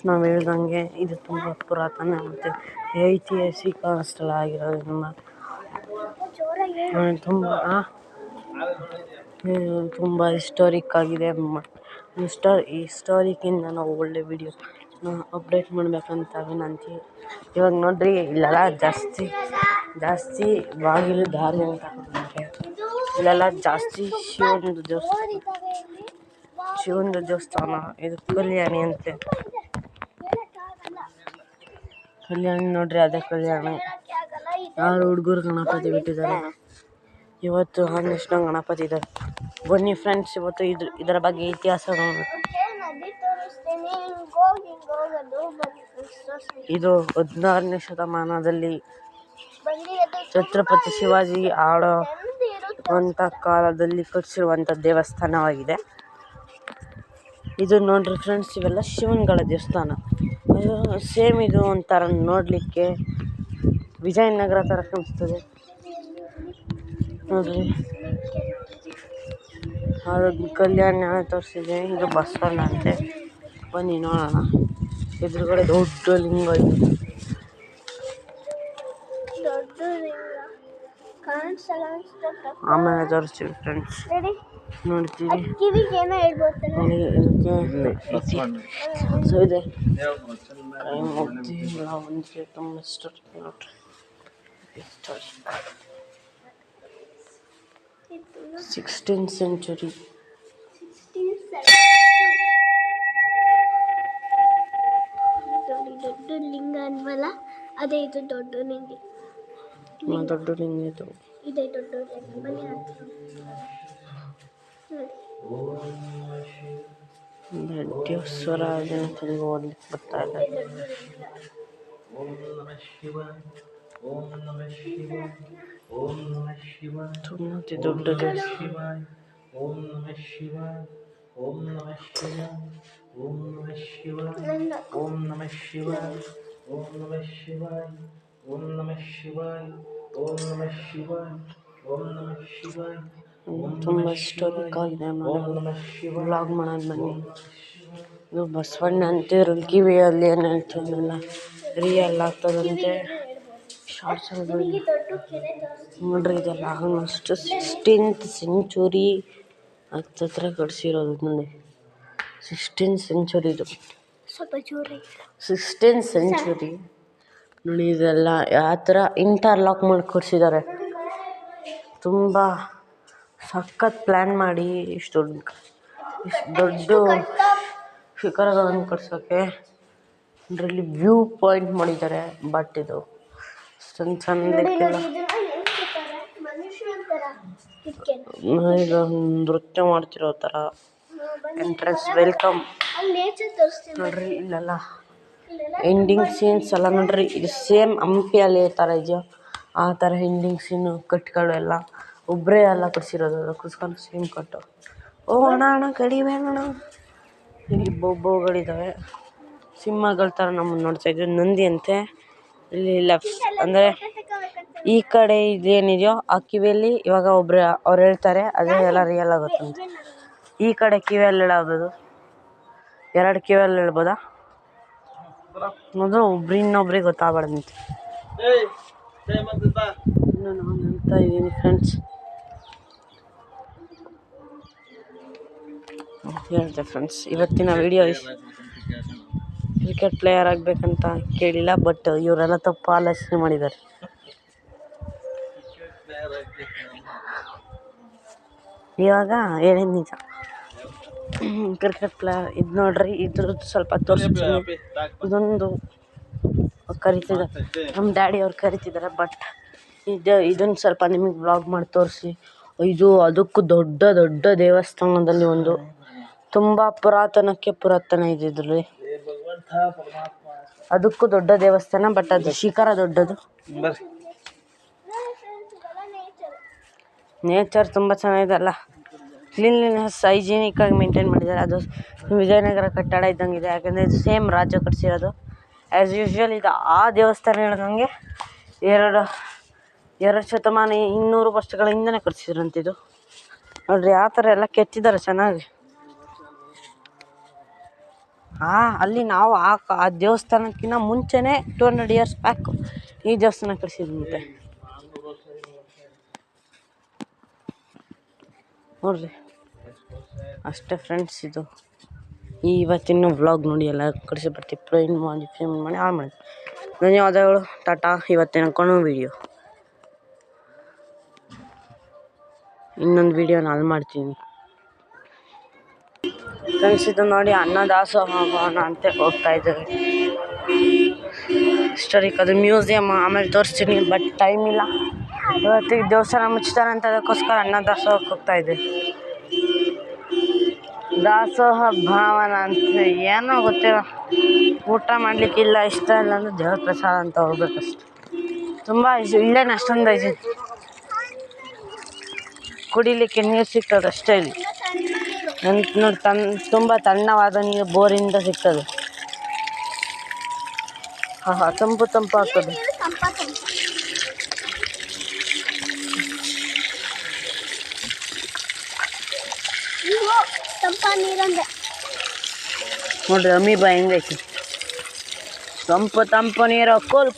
ನಾವು ಹೇಳ್ದಂಗೆ ಇದು ತುಂಬ ಪುರಾತನ ಮತ್ತು ಐತಿಹಾಸಿಕ ಸ್ಥಳ ಆಗಿರೋದ್ರಿಂದ ತುಂಬ ಹಿಸ್ಟಾರಿಕ್ ಆಗಿದೆ. ಹಿಸ್ಟಾರಿಕ್ಕಿಂದ ನಾವು ಒಳ್ಳೆ ವಿಡಿಯೋ ಅಪ್ಡೇಟ್ ಮಾಡಬೇಕಂತ ವಿನಂತಿ. ಇವಾಗ ನೋಡ್ರಿ ಇಲ್ಲೆಲ್ಲ ಜಾಸ್ತಿ ಬಾಗಿಲು ದಾರಿ ಅಂತ ಹಾಕಿದ್ದಾರೆ. ಇಲ್ಲೆಲ್ಲ ಜಾಸ್ತಿ ಶಿವಂದು ದೇವಸ್ಥಾನ. ಇದು ಕಲ್ಯಾಣಿ ಅಂತೆ. ಕಲ್ಯಾಣಿ ನೋಡ್ರಿ, ಅದೇ ಕಲ್ಯಾಣಿ. 6 ಹುಡುಗರು ಗಣಪತಿ ಬಿಟ್ಟಿದ್ದಾರೆ. ಇವತ್ತು ಒಂದಿಷ್ಟು ಗಣಪತಿ ಇದ್ದಾರೆ. ಬನ್ನಿ ಫ್ರೆಂಡ್ಸ್, ಇವತ್ತು ಇದರ ಬಗ್ಗೆ ಇತಿಹಾಸ. ಇದು 16ನೇ ಶತಮಾನದಲ್ಲಿ ಛತ್ರಪತಿ ಶಿವಾಜಿ ಆಳುವಂಥ ಕಾಲದಲ್ಲಿ ಕಟ್ಟಿಸಿರುವಂಥ ದೇವಸ್ಥಾನವಾಗಿದೆ. ಇದು ನೋಡ್ರಿ ಫ್ರೆಂಡ್ಸ್, ಇವೆಲ್ಲ ಶಿವನ್ಗಳ ದೇವಸ್ಥಾನ. ಸೇಮ್ ಇದು ಒಂಥರ ನೋಡಲಿಕ್ಕೆ ವಿಜಯನಗರ ಥರ ಕಾಣಿಸ್ತದೆ ನೋಡ್ರಿ. ಅದು ಕಲ್ಯಾಣ ತೋರಿಸಿದೆ. ಇದು ಬಸವಣ್ಣ ಅಂತೆ. ಬನ್ನಿ ನೋಡೋಣ. ಎದುರುಗಡೆ ದೊಡ್ಡ ಲಿಂಗ ಇದೆ. ಆಮೇಲೆ ತೋರಿಸ್ತೀವಿ ಫ್ರೆಂಡ್ಸ್, ನೋಡ್ತೀವಿ. ಸೊ ಇದೆ ತುಂಬ ಹಿಸ್ಟಾರಿಕ್ ನೋಡ್ರಿ. 16th century. ದೊಡ್ಡ ಲಿಂಗ ಅನ್ವಲ್ಲ, ಅದೇ ಇದು ದೊಡ್ಡ ಲಿಂಗ. ದೊಡ್ಡ ಲಿಂಗ ಇದು. ಇದೇ ದೊಡ್ಡ ಲಿಂಗ. ಬನ್ನಿ ದೇವಸ್ವರ ತೆಲುಗು ಓದ್ಲಿಕ್ಕೆ ಬರ್ತಾ ಇದೆ. ತುಂಬ ದೊಡ್ಡ ದೇವಸ್ಥಾನ. ತುಂಬ ಹಿಸ್ಟಾರಿಕ್ ಆಗಿದೆ. ವ್ಲಾಗ್ ಮಾಡೋದು ಬನ್ನಿ. ಇದು ಬಸವಣ್ಣ ಅಂತಿದ್ರಲ್ಲಿ ಕಿವಿಯಲ್ಲಿ ಏನು ಹೇಳ್ತಿದ್ರಲ್ಲ, ರಿಯಲ್ ಆಗ್ತದಂತೆ. ಶಾರ್ಟ್ಸ್ ನೋಡ್ರಿ, ಇದೆಲ್ಲ ಆಲ್ಮೋಸ್ಟ್ 16th century ಹತ್ತಿರ ಕಟ್ಸಿರೋದು. ನೋಡಿ, 16th century ಇದು. ಸ್ವಲ್ಪ ಜೋರಾಗಿ 16th century ನೋಡಿ. ಇದೆಲ್ಲ ಯಾವ ಥರ ಇಂಟರ್ಲಾಕ್ ಮಾಡಿ ಕೊಡಿಸಿದ್ದಾರೆ. ತುಂಬ ಸಖತ್ ಪ್ಲ್ಯಾನ್ ಮಾಡಿ ಇಷ್ಟು ದೊಡ್ಡ ಶಿಖರಗಳನ್ನು ಕಟ್ಸೋಕ್ಕೆ. ಇದರಲ್ಲಿ ವ್ಯೂ ಪಾಯಿಂಟ್ ಮಾಡಿದ್ದಾರೆ. ಬಟ್ ಇದು ಸಣ್ಣದಕ್ಕೆಲ್ಲ ಈಗ ನೃತ್ಯ ಮಾಡ್ತಿರೋ ಥರ ಎಂಟ್ರೆನ್ಸ್ ವೆಲ್ಕಮ್ ನೋಡ್ರಿ. ಇಲ್ಲೆಲ್ಲ ಎಂಡಿಂಗ್ ಸೀನ್ಸ್ ಎಲ್ಲ ನೋಡ್ರಿ. ಇದು ಸೇಮ್ ಹಂಪಿಯಲ್ಲಿ ಥರ ಇದೆಯೋ ಆ ಥರ ಎಂಡಿಂಗ್ ಸೀನು ಕಟ್ಗಳು ಎಲ್ಲ ಒಬ್ಬರೇ ಎಲ್ಲ ಕಟ್ಸಿರೋದು. ಅದಕ್ಕೋಸ್ಕರ ಸೇಮ್ ಕಟ್ಟು. ಓ ಅಣ್ಣ ಕಡಿಮೆ ಅಣ್ಣ. ಇಲ್ಲಿ ಬೊಬ್ಬಗಳಿದ್ದಾವೆ, ಸಿಂಹಗಳ ಥರ ನಮ್ಮನ್ನು ನೋಡ್ತಾ ಇದ್ವಿ. ನಂದಿ ಅಂತೆ. ಇಲ್ಲಿ ಲೆಫ್ಟ್ ಅಂದರೆ ಈ ಕಡೆ ಇದೇನಿದೆಯೋ ಆ ಕಿವಿಯಲ್ಲಿ ಇವಾಗ ಅವ್ರು ಹೇಳ್ತಾರೆ, ಅದೇ ಎಲ್ಲ ರಿಯಲ್ ಆಗುತ್ತಂತೆ. ಈ ಕಡೆ ಕಿವಿಯಲ್ಲಿ ಹೇಳೋದು, 2 ಕಿವಿಯಲ್ಲಿ ಹೇಳ್ಬೋದಾ ಮೊದಲು ಇನ್ನೊಬ್ರಿಗೆ ಗೊತ್ತಾಗಬಾರ್ದಂತೆ. ಇನ್ನು ನಾನು ಹೇಳ್ತಾ ಇದ್ದೀನಿ ಫ್ರೆಂಡ್ಸ್, ಹೇಳ್ತೆ ಫ್ರೆಂಡ್ಸ್, ಇವತ್ತಿನ ವಿಡಿಯೋ ಕ್ರಿಕೆಟ್ ಪ್ಲೇಯರ್ ಆಗಬೇಕಂತ ಕೇಳಿಲ್ಲ. ಬಟ್ ಇವರೆಲ್ಲ ತಪ್ಪು ಆಲೋಚನೆ ಮಾಡಿದ್ದಾರೆ. ಇವಾಗ ಹೇಳಿದ ನಿಜ. ಕ್ರಿಕೆಟ್ ಪ್ಲೇಯರ್ ಇದು ನೋಡ್ರಿ. ಇದ್ರದ್ದು ಸ್ವಲ್ಪ ತೋರಿಸ್ತೀನಿ. ಇದೊಂದು ಕರಿತಿದ್ದಾರೆ, ನಮ್ಮ ಡ್ಯಾಡಿ ಅವ್ರು ಕರಿತಿದ್ದಾರೆ. ಬಟ್ ಇದನ್ನು ಸ್ವಲ್ಪ ನಿಮಗೆ ವ್ಲಾಗ್ ಮಾಡಿ ತೋರಿಸಿ. ಇದು ಅದಕ್ಕೂ ದೊಡ್ಡ ದೇವಸ್ಥಾನದಲ್ಲಿ ಒಂದು ತುಂಬ ಪುರಾತನ ಇದೆ. ಇದರಲ್ಲಿ ಅದಕ್ಕೂ ದೊಡ್ಡ ದೇವಸ್ಥಾನ. ಬಟ್ ಅದು ಶಿಖರ ದೊಡ್ಡದು. ನೇಚರ್ ತುಂಬ ಚೆನ್ನಾಗಿದೆ ಅಲ್ಲ. ಕ್ಲೀನ್ಲಿನೆಸ್ ಹೈಜೀನಿಕ್ ಆಗಿ ಮೇಂಟೈನ್ ಮಾಡಿದ್ದಾರೆ. ಅದು ವಿಜಯನಗರ ಕಟ್ಟಡ ಇದ್ದಂಗೆ ಇದೆ. ಯಾಕಂದರೆ ಇದು ಸೇಮ್ ರಾಜ ಕಟ್ಸಿರೋದು. ಆ್ಯಸ್ ಯೂಶ್ವಲ್ ಇದು ಆ ದೇವಸ್ಥಾನ ಹೇಳ್ದಂಗೆ 2 ಶತಮಾನ 200 ವರ್ಷಗಳ ಹಿಂದೆನೇ ಕಟ್ಸಿದ್ರಂತಿದು. ನೋಡ್ರಿ ಆ ಥರ ಎಲ್ಲ ಕೆತ್ತಿದ್ದಾರೆ ಚೆನ್ನಾಗಿ. ಅಲ್ಲಿ ನಾವು ಆ ದೇವಸ್ಥಾನಕ್ಕಿಂತ ಮುಂಚೆನೇ 200 ಇಯರ್ಸ್ ಬ್ಯಾಕ್ ಈ ದೇವಸ್ಥಾನ ಕಟ್ಸಿದ್ರಂತೆ ನೋಡ್ರಿ. ಅಷ್ಟೇ ಫ್ರೆಂಡ್ಸ್, ಇದು ಇವತ್ತಿನ ವ್ಲಾಗ್ ನೋಡಿ. ಎಲ್ಲ ಕಡಿಸಿ ಬರ್ತೀವಿ, ಪ್ಲೇನ್ ಮಾಡಿ ಆನ್ ಮಾಡಿ. ಧನ್ಯವಾದಗಳು, ಟಾಟಾ. ಇವತ್ತಿನ ಕೊನೆ ವೀಡಿಯೋ. ಇನ್ನೊಂದು ವೀಡಿಯೋ ನಾನು ಮಾಡ್ತೀನಿ ಫ್ರೆಂಡ್ಸ್. ಇದು ನೋಡಿ, ಅನ್ನದಾಸೋಹ ಅಂತ ಹೋಗ್ತಾ ಇದ್ದೇವೆ. ಹಿಸ್ಟಾರಿಕ್ ಅದು ಮ್ಯೂಸಿಯಮ್, ಆಮೇಲೆ ತೋರಿಸ್ತೀನಿ. ಬಟ್ ಟೈಮ್ ಇಲ್ಲ ಇವತ್ತಿಗೆ, ದೇವಸ್ಥಾನ ಮುಚ್ತಾರೆ ಅಂತ, ಅದಕ್ಕೋಸ್ಕರ ಅನ್ನದಾಸೋಹಕ್ಕೆ ಹೋಗ್ತಾ ಇದ್ದೀವಿ. ದಾಸೋಹ ಭಾವನ ಅಂತ ಏನೋ ಗೊತ್ತಿಲ್ಲ, ಊಟ ಮಾಡಲಿಕ್ಕಿಲ್ಲ, ಇಷ್ಟ ಇಲ್ಲ ಅಂದ್ರೆ ದೇವ್ರ ಪ್ರಸಾದ ಅಂತ ಹೋಗ್ಬೇಕಷ್ಟೆ. ತುಂಬ ಇಲ್ಲೇನು ಅಷ್ಟೊಂದು ಐತೆ, ಕುಡಿಲಿಕ್ಕೆ ನೀರು ಸಿಗ್ತದೆ ಅಷ್ಟೇ. ಇಲ್ಲಿ ನೋಡಿ ತುಂಬ ತಣ್ಣವಾದ ನೀರು ಬೋರಿಂದ ಸಿಗ್ತದೆ. ತಂಪು ಆಗ್ತದೆ. ನೋಡ್ರಿ ಅಮೀಬಾ ಹೆಂಗೈತಿ. ತಂಪು ನೀರು ಕೋಲ್